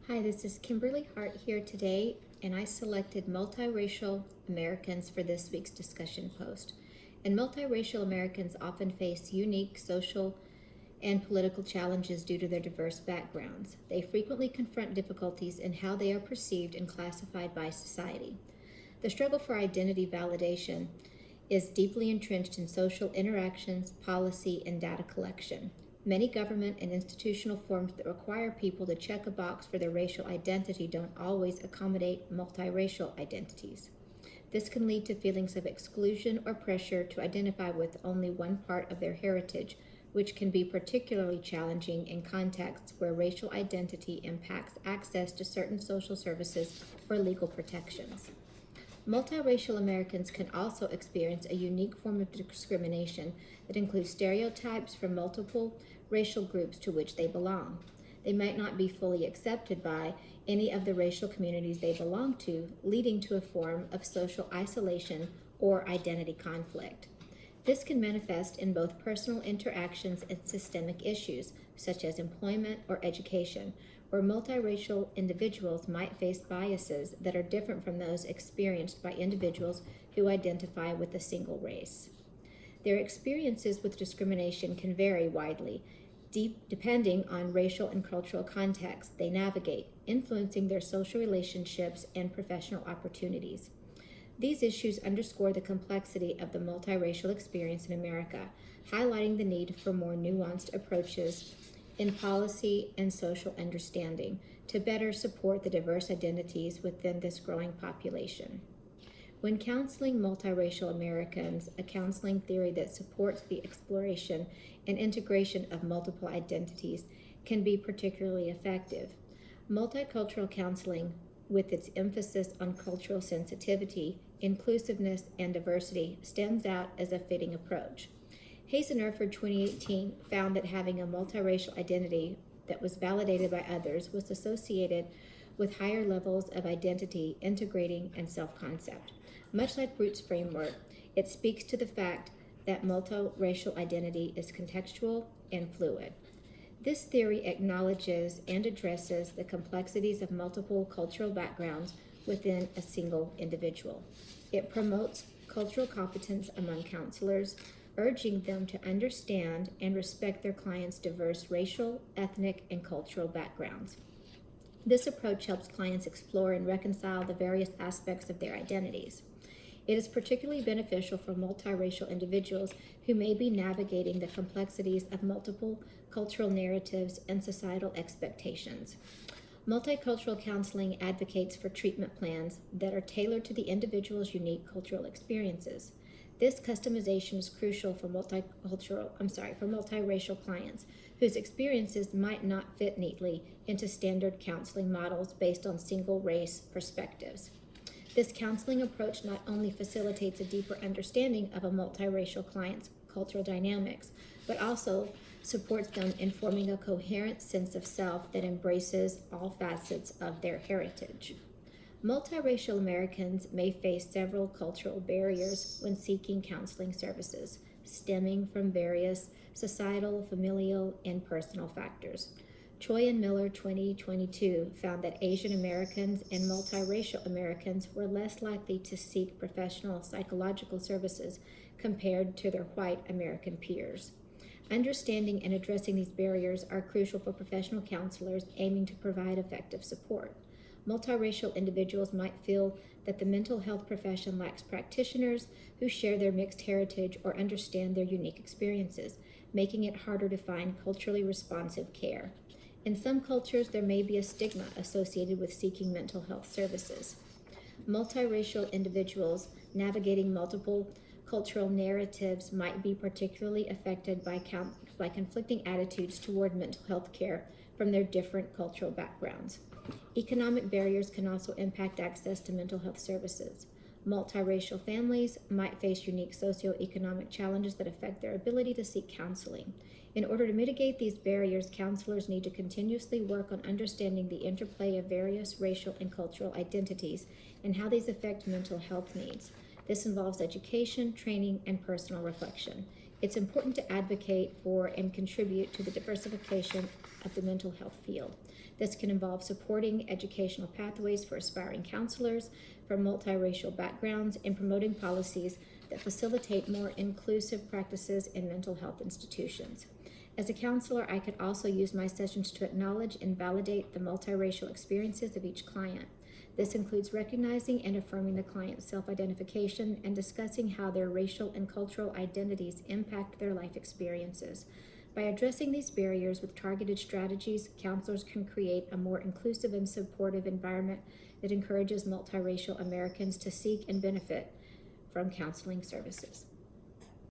Hi, this is Kimberly Hart here today, and I selected multiracial Americans for this week's discussion post. And multiracial Americans often face unique social and political challenges due to their diverse backgrounds. They frequently confront difficulties in how they are perceived and classified by society. The struggle for identity validation is deeply entrenched in social interactions, policy, and data collection. Many government and institutional forms that require people to check a box for their racial identity don't always accommodate multiracial identities. This can lead to feelings of exclusion or pressure to identify with only one part of their heritage, which can be particularly challenging in contexts where racial identity impacts access to certain social services or legal protections. Multiracial Americans can also experience a unique form of discrimination that includes stereotypes from multiple racial groups to which they belong. They might not be fully accepted by any of the racial communities they belong to, leading to a form of social isolation or identity conflict. This can manifest in both personal interactions and systemic issues, such as employment or education, where multiracial individuals might face biases that are different from those experienced by individuals who identify with a single race. Their experiences with discrimination can vary widely, depending on racial and cultural context they navigate, influencing their social relationships and professional opportunities. These issues underscore the complexity of the multiracial experience in America, highlighting the need for more nuanced approaches in policy and social understanding to better support the diverse identities within this growing population. When counseling multiracial Americans, a counseling theory that supports the exploration and integration of multiple identities can be particularly effective. Multicultural counseling, with its emphasis on cultural sensitivity, inclusiveness, and diversity, stands out as a fitting approach. Hayes and Erford 2018 found that having a multiracial identity that was validated by others was associated with higher levels of identity, integrating, and self-concept. Much like Roots framework, it speaks to the fact that multiracial identity is contextual and fluid. This theory acknowledges and addresses the complexities of multiple cultural backgrounds within a single individual. It promotes cultural competence among counselors, urging them to understand and respect their clients' diverse racial, ethnic, and cultural backgrounds. This approach helps clients explore and reconcile the various aspects of their identities. It is particularly beneficial for multiracial individuals who may be navigating the complexities of multiple cultural narratives and societal expectations. Multicultural counseling advocates for treatment plans that are tailored to the individual's unique cultural experiences. This customization is crucial for multiracial clients whose experiences might not fit neatly into standard counseling models based on single race perspectives. This counseling approach not only facilitates a deeper understanding of a multiracial client's cultural dynamics, but also supports them in forming a coherent sense of self that embraces all facets of their heritage. Multiracial Americans may face several cultural barriers when seeking counseling services, stemming from various societal, familial, and personal factors. Choi and Miller 2022 found that Asian Americans and multiracial Americans were less likely to seek professional psychological services compared to their white American peers. Understanding and addressing these barriers are crucial for professional counselors aiming to provide effective support. Multiracial individuals might feel that the mental health profession lacks practitioners who share their mixed heritage or understand their unique experiences, making it harder to find culturally responsive care. In some cultures, there may be a stigma associated with seeking mental health services. Multiracial individuals navigating multiple cultural narratives might be particularly affected by conflicting attitudes toward mental health care from their different cultural backgrounds. Economic barriers can also impact access to mental health services. Multiracial families might face unique socioeconomic challenges that affect their ability to seek counseling. In order to mitigate these barriers, counselors need to continuously work on understanding the interplay of various racial and cultural identities and how these affect mental health needs. This involves education, training, and personal reflection. It's important to advocate for and contribute to the diversification of the mental health field. This can involve supporting educational pathways for aspiring counselors from multiracial backgrounds and promoting policies that facilitate more inclusive practices in mental health institutions. As a counselor, I could also use my sessions to acknowledge and validate the multiracial experiences of each client. This includes recognizing and affirming the client's self-identification and discussing how their racial and cultural identities impact their life experiences. By addressing these barriers with targeted strategies, counselors can create a more inclusive and supportive environment that encourages multiracial Americans to seek and benefit from counseling services.